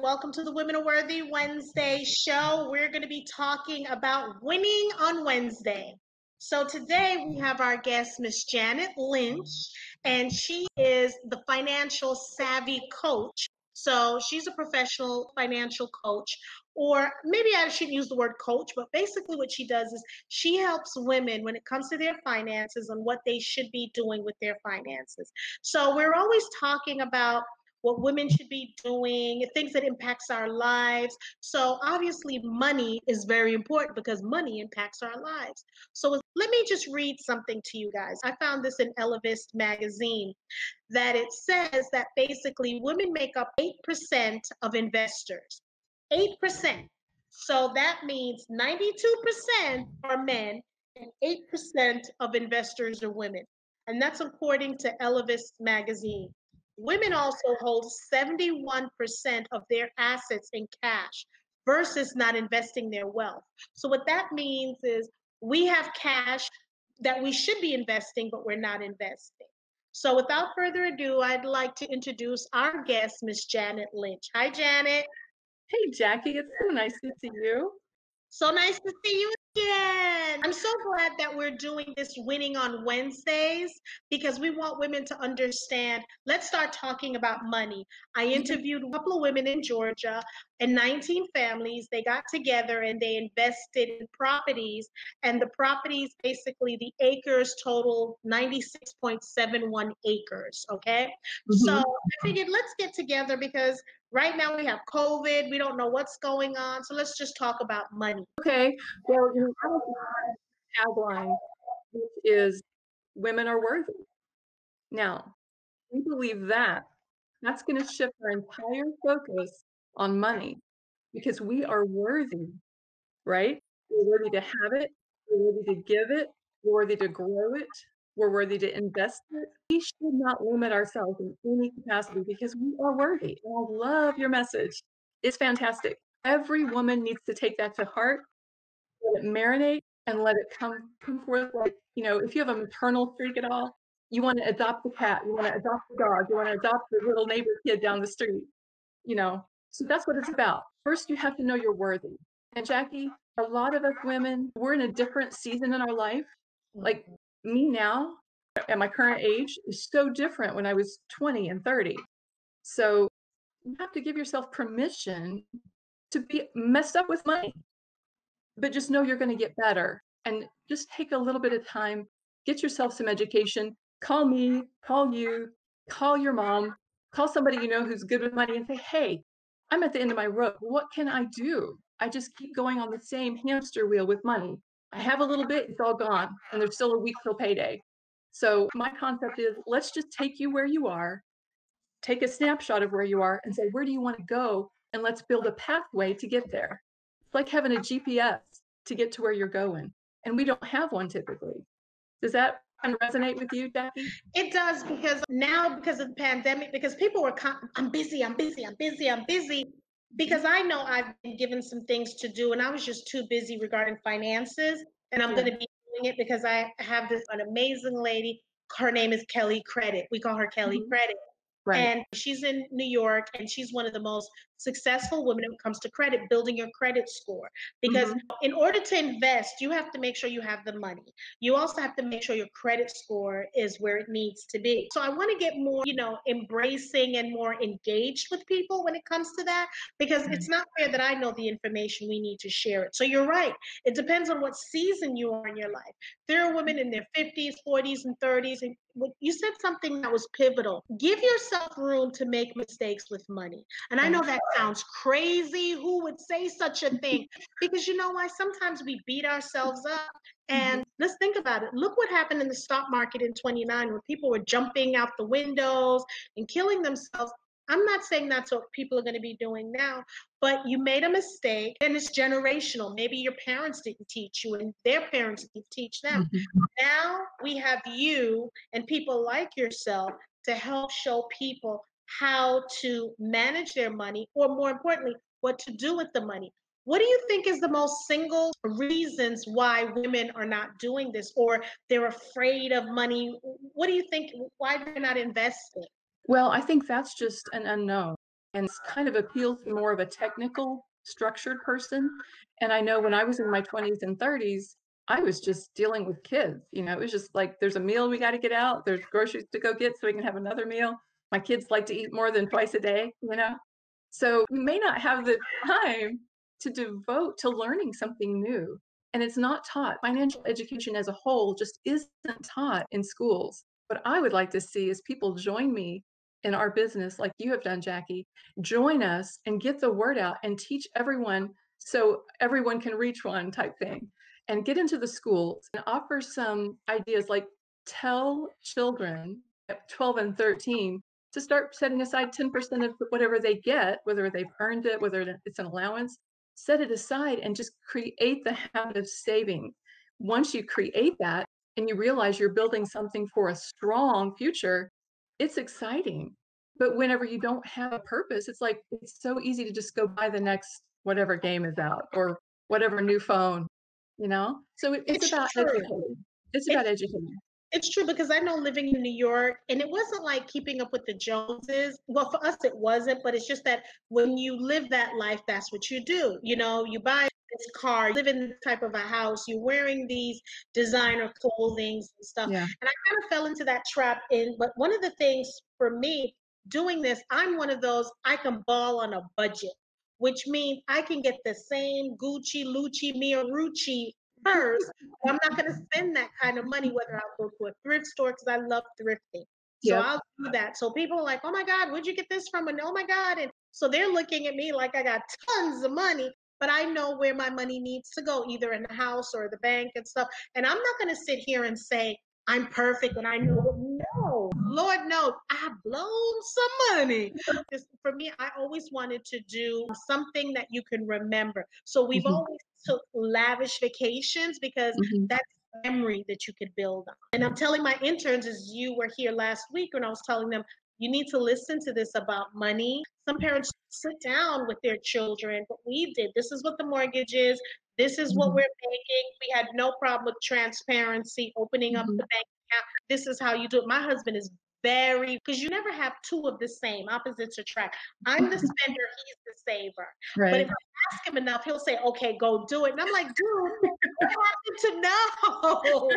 welcome to the Women Are Worthy Wednesday show. We're going to be talking about winning on Wednesday. So today we have our guest, Miss Janet Lynch, and she is the financial savvy coach. So she's a professional financial coach, or maybe I shouldn't use the word coach, but basically what she does is she helps women when it comes to their finances and what they should be doing with their finances. So we're always talking about what women should be doing, things that impacts our lives. So obviously money is very important because money impacts our lives. So let me just read something to you guys. I found this in Ellevest magazine that it says that basically women make up 8% of investors. 8%. So that means 92% are men and 8% of investors are women. And that's according to Ellevest magazine. Women also hold 71% of their assets in cash versus not investing their wealth. So what that means is we have cash that we should be investing, but we're not investing. So without further ado, I'd like to introduce our guest, Miss Janet Lynch. Hi, Janet. Hey, Jackie, it's so nice to see you. So nice to see you again. I'm so glad that we're doing this winning on Wednesdays because we want women to understand. Let's start talking about money. I interviewed a couple of women in Georgia and 19 families. They got together and they invested in properties, and the properties, basically the acres total 96.71 acres. Okay. So I figured let's get together because right now we have COVID. We don't know what's going on. So let's just talk about money. Okay, well, I have a tagline, which is women are worthy. Now, we believe that that's going to shift our entire focus on money because we are worthy, right? We're worthy to have it. We're worthy to give it. We're worthy to grow it. We're worthy to invest it. We should not limit ourselves in any capacity because we are worthy. And I love your message. It's fantastic. Every woman needs to take that to heart, let it marinate, and let it come forth. Like, if you have a maternal streak at all, you want to adopt the cat, you want to adopt the dog, you want to adopt the little neighbor kid down the street, So that's what it's about. First, you have to know you're worthy. And Jackie, a lot of us women, we're in a different season in our life. Like me now, at my current age, is so different when I was 20 and 30. So you have to give yourself permission to be messed up with money, but just know you're going to get better. And just take a little bit of time, get yourself some education, call me, call you, call your mom, call somebody you know who's good with money and say, hey, I'm at the end of my rope. What can I do? I just keep going on the same hamster wheel with money. I have a little bit, it's all gone, and there's still a week till payday. So my concept is, let's just take you where you are, take a snapshot of where you are and say, where do you want to go? And let's build a pathway to get there. It's like having a GPS to get to where you're going. And we don't have one typically. Does that kind of resonate with you, Jackie? It does, because now, because of the pandemic, because people were, I'm busy, because I know I've been given some things to do and I was just too busy regarding finances. And I'm going to be doing it because I have an amazing lady. Her name is Kelly Credit. We call her Kelly Credit. Right. And she's in New York, and she's one of the most successful women when it comes to credit, building your credit score. Because in order to invest, you have to make sure you have the money. You also have to make sure your credit score is where it needs to be. So I want to get more, embracing and more engaged with people when it comes to that, because it's not fair that I know the information. We need to share it. So you're right. It depends on what season you are in your life. There are women in their 50s, 40s, and 30s, and you said something that was pivotal. Give yourself room to make mistakes with money. And I know that sounds crazy. Who would say such a thing? Because you know why? Sometimes we beat ourselves up. And let's think about it. Look what happened in the stock market in 29 when people were jumping out the windows and killing themselves. I'm not saying that's what people are going to be doing now, but you made a mistake and it's generational. Maybe your parents didn't teach you and their parents didn't teach them. Now we have you and people like yourself to help show people how to manage their money, or more importantly, what to do with the money. What do you think is the most single reasons why women are not doing this, or they're afraid of money? What do you think, why they're not investing? Well, I think that's just an unknown. and kind of appeals to more of a technical, structured person. And I know when I was in my 20s and 30s, I was just dealing with kids. It was just like, there's a meal we got to get out, there's groceries to go get so we can have another meal. My kids like to eat more than twice a day. So we may not have the time to devote to learning something new. And it's not taught. Financial education as a whole just isn't taught in schools. What I would like to see is people join me in our business, like you have done, Jackie. Join us and get the word out and teach everyone so everyone can reach one type thing. And get into the schools and offer some ideas like tell children at 12 and 13 to start setting aside 10% of whatever they get, whether they've earned it, whether it's an allowance, set it aside and just create the habit of saving. Once you create that and you realize you're building something for a strong future, it's exciting. But whenever you don't have a purpose, it's like, it's so easy to just go buy the next whatever game is out or whatever new phone. So it's It's about true. educating. It's about It's educating. It's true because I know living in New York, and it wasn't like keeping up with the Joneses. Well, for us, it wasn't, but it's just that when you live that life, that's what you do. You buy this car, you live in this type of a house, you're wearing these designer clothing and stuff. Yeah. And I kind of fell into that trap. But one of the things for me doing this, I'm one of those, I can ball on a budget, which means I can get the same Gucci, Lucci, Miarucci purse. I'm not going to spend that kind of money, whether I'll go to a thrift store because I love thrifting. So Yep. I'll do that. So people are like, oh my God, where'd you get this from? And oh my God. And so they're looking at me like I got tons of money, but I know where my money needs to go, either in the house or the bank and stuff. And I'm not going to sit here and say, I'm perfect and I know it. No, Lord knows I've blown some money. Just for me, I always wanted to do something that you can remember. So we've Mhm. always took lavish vacations because Mhm. that's memory that you could build on. And I'm telling my interns, as you were here last week, when I was telling them, you need to listen to this about money. Some parents sit down with their children, but we did. This is what the mortgage is. This is what Mhm. we're making. We had no problem with transparency, opening up Mhm. the bank account. This is how you do it. My husband is very, because you never have two of the same, opposites attract. I'm the spender, he's the saver. But if Right. I ask him enough, he'll say, okay, go do it. And I'm like, dude, I happen to know.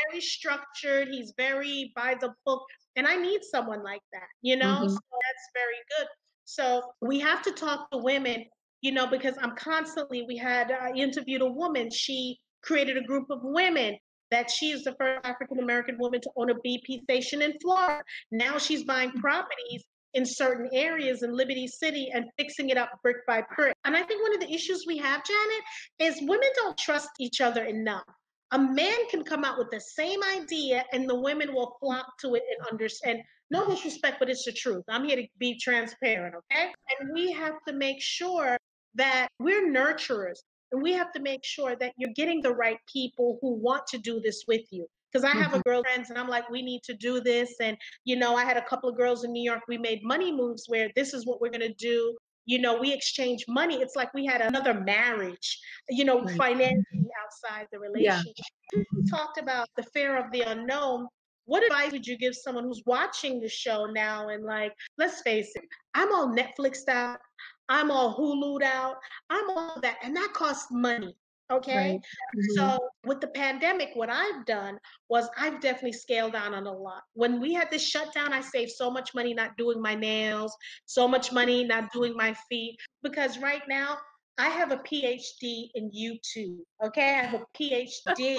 Very structured. He's very by the book. And I need someone like that, Mhm. So that's very good. So we have to talk to women, because I interviewed a woman. She created a group of women that she is the first African American woman to own a BP station in Florida. Now she's buying properties in certain areas in Liberty City and fixing it up brick by brick. And I think one of the issues we have, Janet, is women don't trust each other enough. A man can come out with the same idea and the women will flock to it and understand. No disrespect, but it's the truth. I'm here to be transparent, okay? And we have to make sure that we're nurturers and we have to make sure that you're getting the right people who want to do this with you. Because I have a Mhm. girl friends and I'm like, we need to do this. And, I had a couple of girls in New York. We made money moves where this is what we're going to do. We exchange money. It's like we had another marriage, Right. financially outside the Yeah. relationship. We talked about the fear of the unknown. What advice would you give someone who's watching the show now and like, let's face it, I'm all Netflixed out, I'm all Hulu'd out, I'm all that, and that costs money. Okay. Right. Mhm. So with the pandemic, what I've done was I've definitely scaled down on a lot. When we had this shutdown, I saved so much money not doing my nails, so much money not doing my feet, because right now I have a PhD in YouTube. Okay. I have a PhD.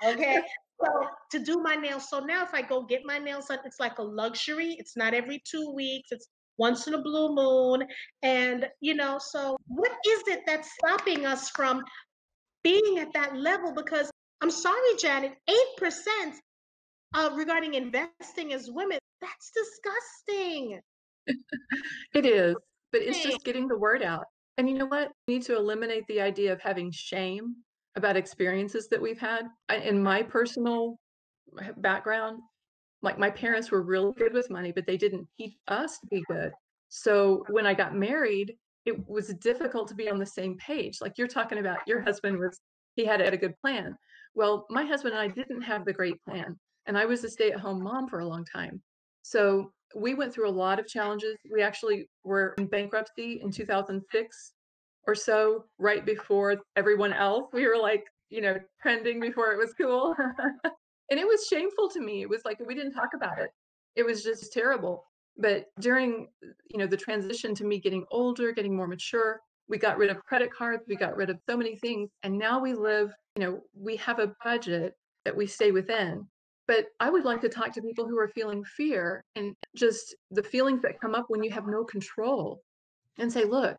Okay. So to do my nails. So now if I go get my nails done, it's like a luxury. It's not every 2 weeks. It's once in a blue moon. And, so what is it that's stopping us from being at that level? Because I'm sorry, Janet, 8% regarding investing as women, that's disgusting. It is, but it's just getting the word out. And you know what? We need to eliminate the idea of having shame about experiences that we've had. In my personal background, like my parents were really good with money, but they didn't teach us to be good. So when I got married, it was difficult to be on the same page. Like you're talking about, your husband he had a good plan. Well, my husband and I didn't have the great plan, and I was a stay-at-home mom for a long time. So we went through a lot of challenges. We actually were in bankruptcy in 2006 or so, right before everyone else. We were like, trending before it was cool. And it was shameful to me. It was like we didn't talk about it. It was just terrible. But during, the transition to me getting older, getting more mature, we got rid of credit cards, we got rid of so many things, and now we live, we have a budget that we stay within. But I would like to talk to people who are feeling fear and just the feelings that come up when you have no control and say, look,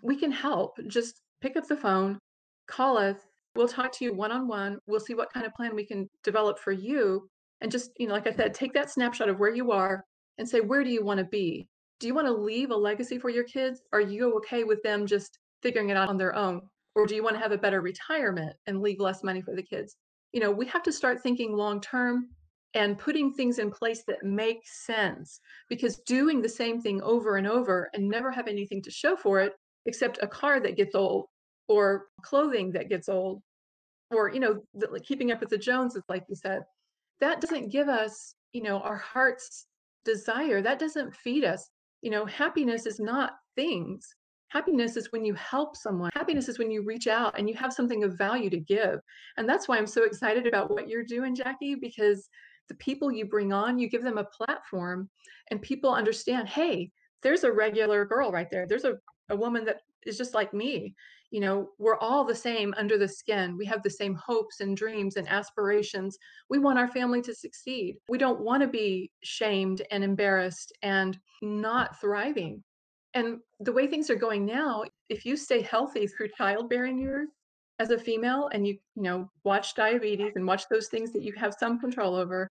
we can help. Just pick up the phone, call us. We'll talk to you one-on-one. We'll see what kind of plan we can develop for you. And just, like I said, take that snapshot of where you are and say, where do you want to be? Do you want to leave a legacy for your kids? Are you okay with them just figuring it out on their own? Or do you want to have a better retirement and leave less money for the kids? We have to start thinking long term and putting things in place that make sense, because doing the same thing over and over and never have anything to show for it except a car that gets old or clothing that gets old or like keeping up with the Joneses, like you said, that doesn't give us our heart's desire. That doesn't feed us. Happiness is not things. Happiness is when you help someone. Happiness is when you reach out and you have something of value to give. And that's why I'm so excited about what you're doing, Jackie, because the people you bring on, you give them a platform and people understand, hey, there's a regular girl right there. There's a woman that is just like me. We're all the same under the skin. We have the same hopes and dreams and aspirations. We want our family to succeed. We don't want to be shamed and embarrassed and not thriving. And the way things are going now, if you stay healthy through childbearing years as a female and you watch diabetes and watch those things that you have some control over,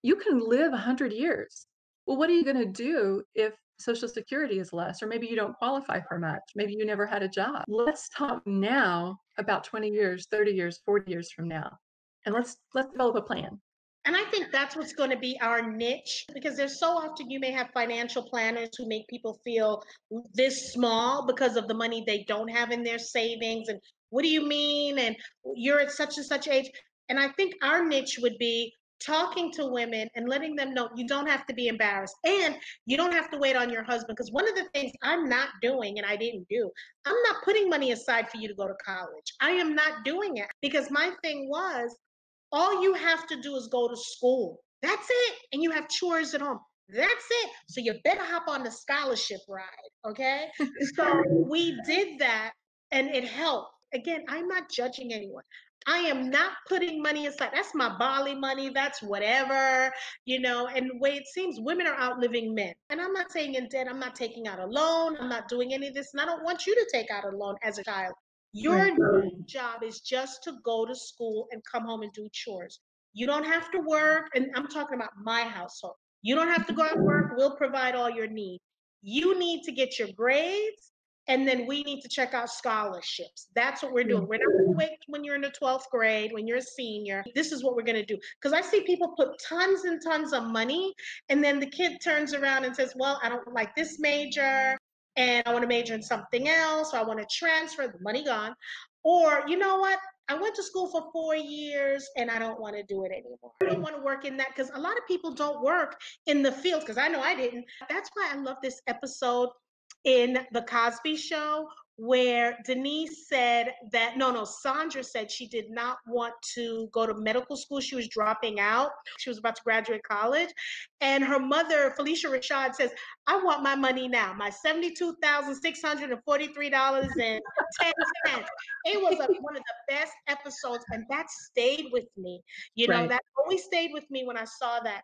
you can live 100 years. Well, what are you going to do if Social Security is less, or maybe you don't qualify for much? Maybe you never had a job. Let's talk now about 20 years, 30 years, 40 years from now. And let's develop a plan. And I think that's what's going to be our niche, because there's so often you may have financial planners who make people feel this small because of the money they don't have in their savings. And what do you mean? And you're at such and such age. And I think our niche would be talking to women and letting them know you don't have to be embarrassed and you don't have to wait on your husband. Because one of the things I'm not doing, and I didn't do, I'm not putting money aside for you to go to college. I am not doing it, because my thing was, all you have to do is go to school. That's it. And you have chores at home. That's it. So you better hop on the scholarship ride. Okay. So we did that and it helped. Again, I'm not judging anyone. I am not putting money aside. That's my Bali money. That's whatever, and the way it seems, women are outliving men. And I'm not saying in debt, I'm not taking out a loan. I'm not doing any of this. And I don't want you to take out a loan as a child. Your job is just to go to school and come home and do chores. You don't have to work. And I'm talking about my household. You don't have to go out and work. We'll provide all your needs. You need to get your grades, and then we need to check out scholarships. That's what we're doing. We're not going to wait when you're in the 12th grade, when you're a senior. This is what we're going to do. Because I see people put tons and tons of money, and then the kid turns around and says, well, I don't like this major, and I want to major in something else, or I want to transfer, the money gone. Or, you know what? I went to school for 4 years and I don't want to do it anymore. I don't want to work in that, because a lot of people don't work in the field, because I know I didn't. That's why I love this episode in The Cosby Show, where Denise said that, no, Sandra said she did not want to go to medical school. She was dropping out. She was about to graduate college. And her mother, Felicia Rashad, says, I want my money now, my $72,643.10. It was one of the best episodes, and that stayed with me. That always stayed with me when I saw that.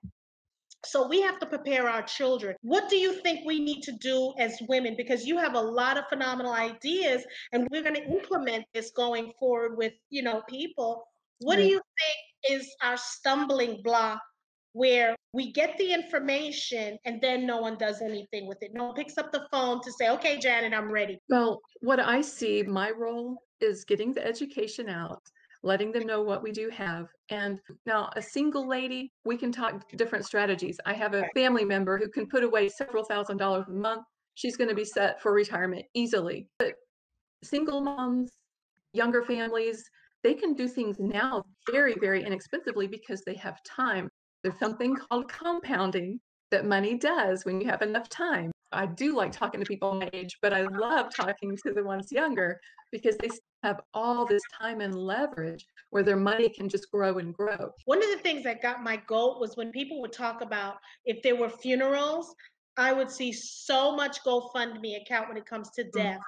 So we have to prepare our children. What do you think we need to do as women? Because you have a lot of phenomenal ideas, and we're going to implement this going forward with, people. What do you think is our stumbling block, where we get the information and then no one does anything with it? No one picks up the phone to say, okay, Janet, I'm ready. Well, what I see, my role is getting the education out, letting them know what we do have. And now a single lady, we can talk different strategies. I have a family member who can put away several $1,000s a month. She's going to be set for retirement easily. But single moms, younger families, they can do things now very, very inexpensively because they have time. There's something called compounding that money does when you have enough time. I do like talking to people my age, but I love talking to the ones younger because they have all this time and leverage where their money can just grow and grow. One of the things that got my goat was when people would talk about if there were funerals, I would see so much GoFundMe account when it comes to death.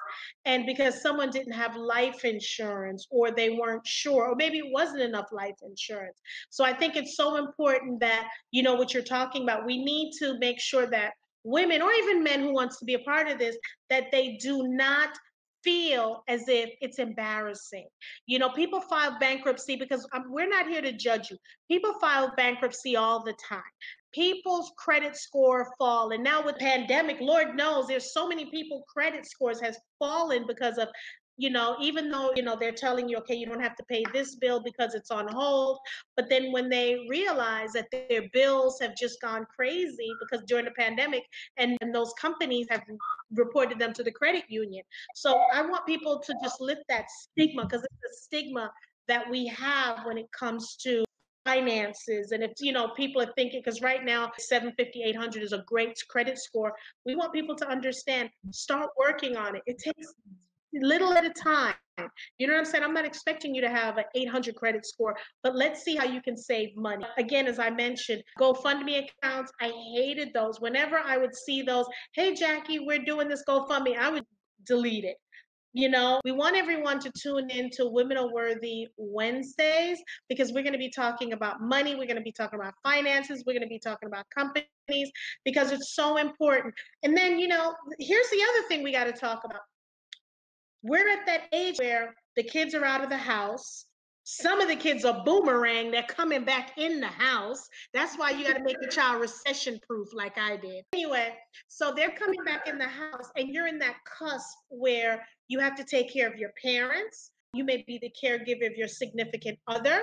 And because someone didn't have life insurance or they weren't sure, or maybe it wasn't enough life insurance. So I think it's so important that, you know, what you're talking about, we need to make sure that women or even men who wants to be a part of this, that they do not feel as if it's embarrassing. You know, people file bankruptcy because we're not here to judge you. People file bankruptcy all the time. People's credit score fall. And now with pandemic, Lord knows there's so many people credit scores has fallen because of, you know, even though, you know, they're telling you, okay, you don't have to pay this bill because it's on hold. But then when they realize that their bills have just gone crazy because during the pandemic and those companies have reported them to the credit union. So I want people to just lift that stigma because it's a stigma that we have when it comes to finances. And if, you know, people are thinking, because right now 750, 800 is a great credit score. We want people to understand, start working on it. It takes little at a time. You know what I'm saying? I'm not expecting you to have an 800 credit score, but let's see how you can save money. Again, as I mentioned, GoFundMe accounts, I hated those. Whenever I would see those, hey, Jackie, we're doing this GoFundMe, I would delete it. You know, we want everyone to tune in to Women Are Worthy Wednesdays because we're going to be talking about money. We're going to be talking about finances. We're going to be talking about companies because it's so important. And then, you know, here's the other thing we got to talk about. We're at that age where the kids are out of the house. Some of the kids are boomerang. They're coming back in the house. That's why you got to make your child recession proof like I did. Anyway, so they're coming back in the house and you're in that cusp where you have to take care of your parents. You may be the caregiver of your significant other,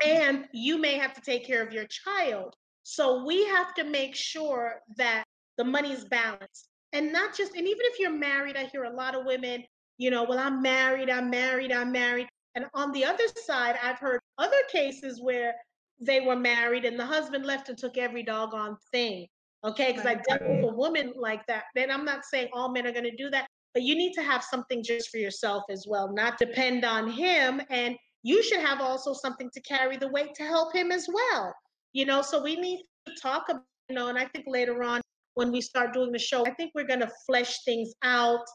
and you may have to take care of your child. So we have to make sure that the money is balanced. And not just, and even if you're married, I hear a lot of women, you know, well, I'm married, I'm married, I'm married. And on the other side, I've heard other cases where they were married and the husband left and took every doggone thing. Okay, because I dealt with a woman like that. Then I'm not saying all men are going to do that, but you need to have something just for yourself as well, not depend on him. And you should have also something to carry the weight to help him as well. You know, so we need to talk about, you know, and I think later on when we start doing the show, I think we're going to flesh things out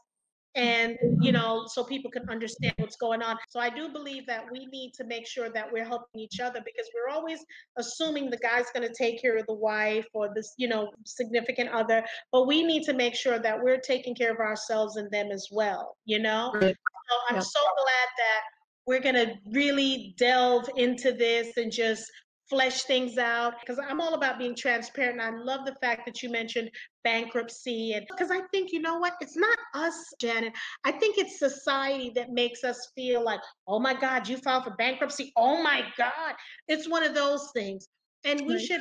and, you know, so people can understand what's going on. So I do believe that we need to make sure that we're helping each other because we're always assuming the guy's going to take care of the wife or this, you know, significant other, but we need to make sure that we're taking care of ourselves and them as well, you know? Right. So I'm so glad that we're going to really delve into this and just flesh things out because I'm all about being transparent. And I love the fact that you mentioned bankruptcy. And because I think, you know what, it's not us, Janet. I think it's society that makes us feel like, oh my God, you filed for bankruptcy. Oh my God. It's one of those things. And we should,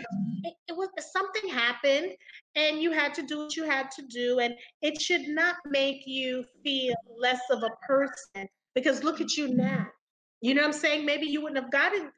it was something happened and you had to do what you had to do. And it should not make you feel less of a person because look at you now. You know what I'm saying? Maybe you wouldn't have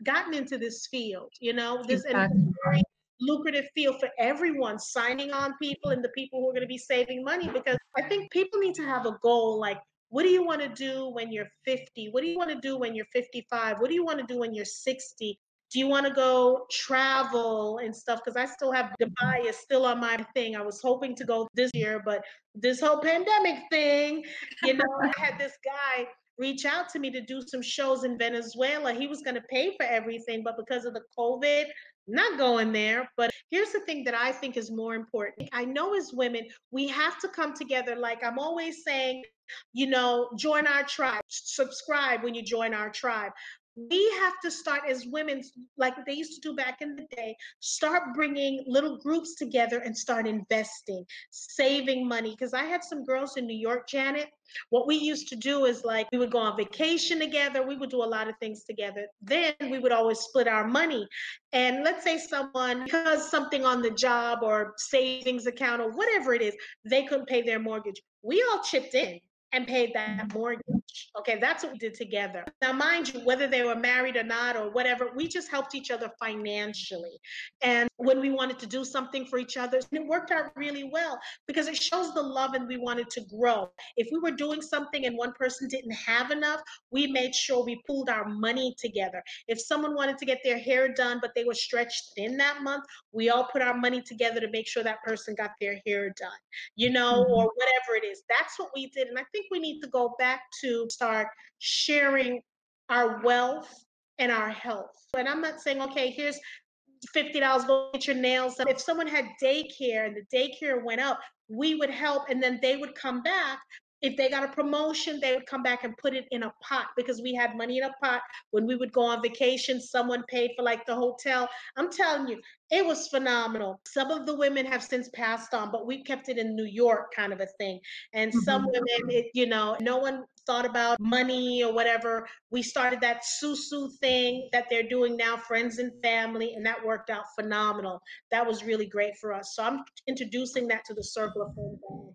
gotten into this field, you know, this Exactly. and very lucrative field for everyone, signing on people and the people who are going to be saving money. Because I think people need to have a goal like, what do you want to do when you're 50? What do you want to do when you're 55? What do you want to do when you're 60? Do you want to go travel and stuff? Because I still have Dubai is still on my thing. I was hoping to go this year, but this whole pandemic thing, you know, I had this guy reach out to me to do some shows in Venezuela. He was going to pay for everything, but because of the COVID, not going there. But here's the thing that I think is more important. I know as women, we have to come together. Like I'm always saying, you know, join our tribe, subscribe when you join our tribe. We have to start as women, like they used to do back in the day, start bringing little groups together and start investing, saving money. Because I had some girls in New York, Janet. What we used to do is like we would go on vacation together. We would do a lot of things together. Then we would always split our money. And let's say someone, because something on the job or savings account or whatever it is, they couldn't pay their mortgage. We all chipped in and paid that mortgage. Lynch. Okay, that's what we did together. Now, mind you, whether they were married or not or whatever, we just helped each other financially. And when we wanted to do something for each other, and it worked out really well because it shows the love and we wanted to grow. If we were doing something and one person didn't have enough, we made sure we pooled our money together. If someone wanted to get their hair done, but they were stretched thin that month, we all put our money together to make sure that person got their hair done, or whatever it is. That's what we did. And I think we need to go back to start sharing our wealth and our health. And I'm not saying, okay, here's $50, go get your nails done. If someone had daycare and the daycare went up, we would help and then they would come back. If they got a promotion, they would come back and put it in a pot because we had money in a pot. When we would go on vacation, someone paid for like the hotel. I'm telling you, it was phenomenal. Some of the women have since passed on, but we kept it in New York kind of a thing. And some women, no one thought about money or whatever. We started that susu thing that they're doing now, friends and family, and that worked out phenomenal. That was really great for us. So I'm introducing that to the circle of friends.